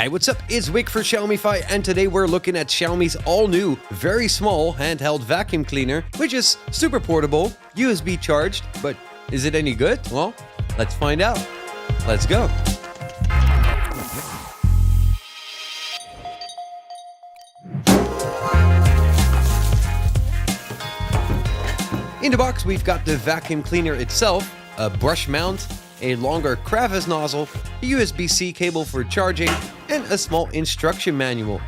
Hey, what's up? It's Wick for Xiaomi, and today we're looking at Xiaomi's all-new, very small handheld vacuum cleaner, which is super portable, USB charged, but is it any good? Well, let's find out. Let's go. In the box, we've got the vacuum cleaner itself, a brush mount, a longer crevice nozzle, a USB-C cable for charging, and a small instruction manual.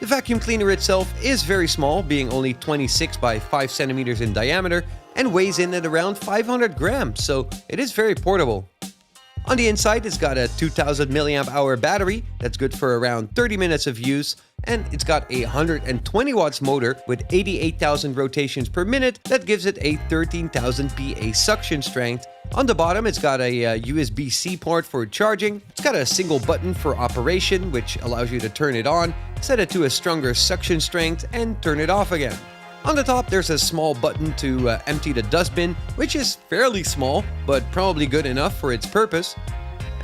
The vacuum cleaner itself is very small, being only 26 by 5 centimeters in diameter and weighs in at around 500 grams, so it is very portable. On the inside, it's got a 2000 milliamp hour battery that's good for around 30 minutes of use, and it's got a 120 watts motor with 88,000 rotations per minute that gives it a 13,000 PA suction strength. On the bottom, it's got a USB-C port for charging. It's got a single button for operation, which allows you to turn it on, set it to a stronger suction strength, and turn it off again. On the top, there's a small button to empty the dustbin, which is fairly small, but probably good enough for its purpose.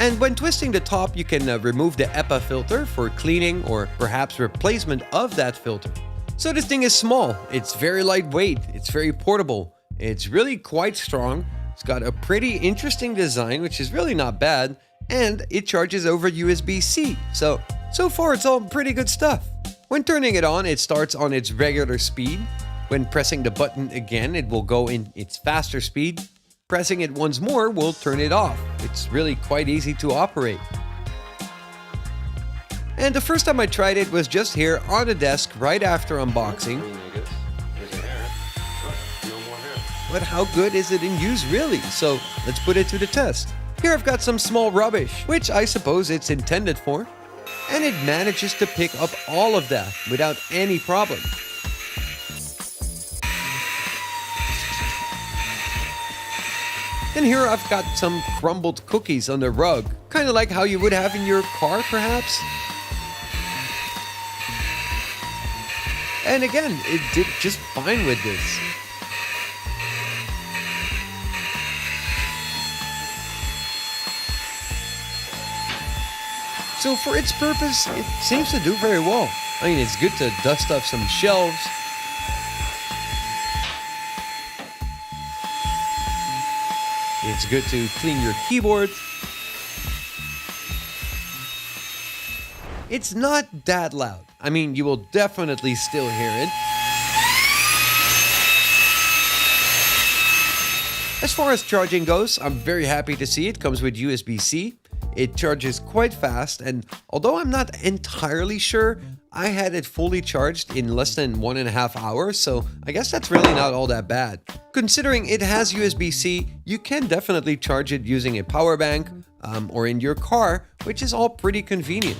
And when twisting the top, you can remove the HEPA filter for cleaning or perhaps replacement of that filter. So this thing is small, it's very lightweight, it's very portable, it's really quite strong, it's got a pretty interesting design, which is really not bad, and it charges over USB-C. So far it's all pretty good stuff. When turning it on, it starts on its regular speed. When pressing the button again, it will go in its faster speed. Pressing it once more will turn it off. It's really quite easy to operate. And the first time I tried it was just here on the desk right after unboxing. But how good is it in use really? So let's put it to the test. Here I've got some small rubbish, which I suppose it's intended for. And it manages to pick up all of that without any problem. And here I've got some crumbled cookies on the rug, kind of like how you would have in your car perhaps. And again, it did just fine with this. So for its purpose, it seems to do very well. I mean, it's good to dust off some shelves. It's good to clean your keyboard. It's not that loud. I mean, you will definitely still hear it. As far as charging goes, I'm very happy to see it comes with USB-C. It charges quite fast, and although I'm not entirely sure, I had it fully charged in less than 1.5 hours, so I guess that's really not all that bad. Considering it has USB-C, you can definitely charge it using a power bank or in your car, which is all pretty convenient.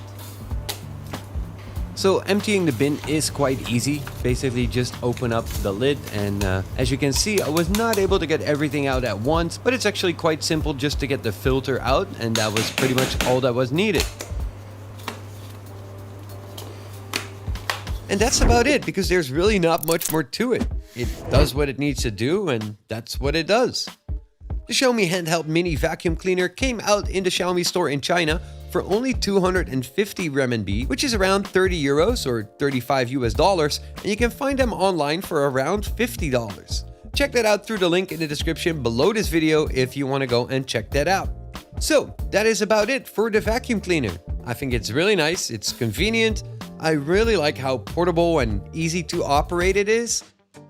So emptying the bin is quite easy. Basically just open up the lid and as you can see, I was not able to get everything out at once, but it's actually quite simple just to get the filter out, and that was pretty much all that was needed. And that's about it, because there's really not much more to it. It does what it needs to do, and that's what it does. The Xiaomi Handheld Mini Vacuum Cleaner came out in the Xiaomi store in China for only 250 renminbi, which is around 30 euros or 35 US dollars, and you can find them online for around $50. Check that out through the link in the description below this video if you want to go and check that out. So that is about it for the vacuum cleaner. I think it's really nice, it's convenient. I really like how portable and easy to operate it is.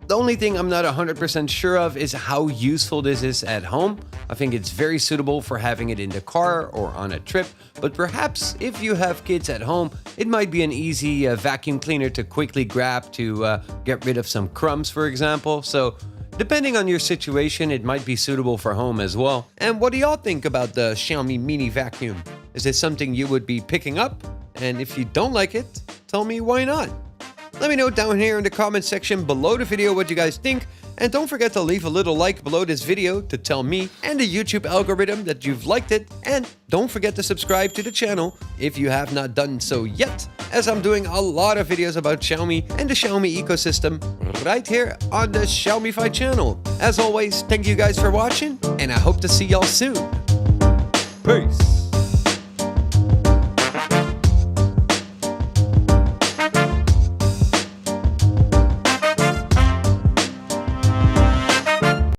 The only thing I'm not 100% sure of is how useful this is at home. I think it's very suitable for having it in the car or on a trip, but perhaps if you have kids at home, it might be an easy vacuum cleaner to quickly grab to get rid of some crumbs, for example. So depending on your situation, it might be suitable for home as well. And what do y'all think about the Xiaomi Mini Vacuum? Is this something you would be picking up? And if you don't like it, tell me why not. Let me know down here in the comment section below the video what you guys think, and don't forget to leave a little like below this video to tell me and the YouTube algorithm that you've liked it, and don't forget to subscribe to the channel if you have not done so yet, as I'm doing a lot of videos about Xiaomi and the Xiaomi ecosystem right here on the Xiaomi channel. As always, thank you guys for watching, and I hope to see y'all soon. Peace!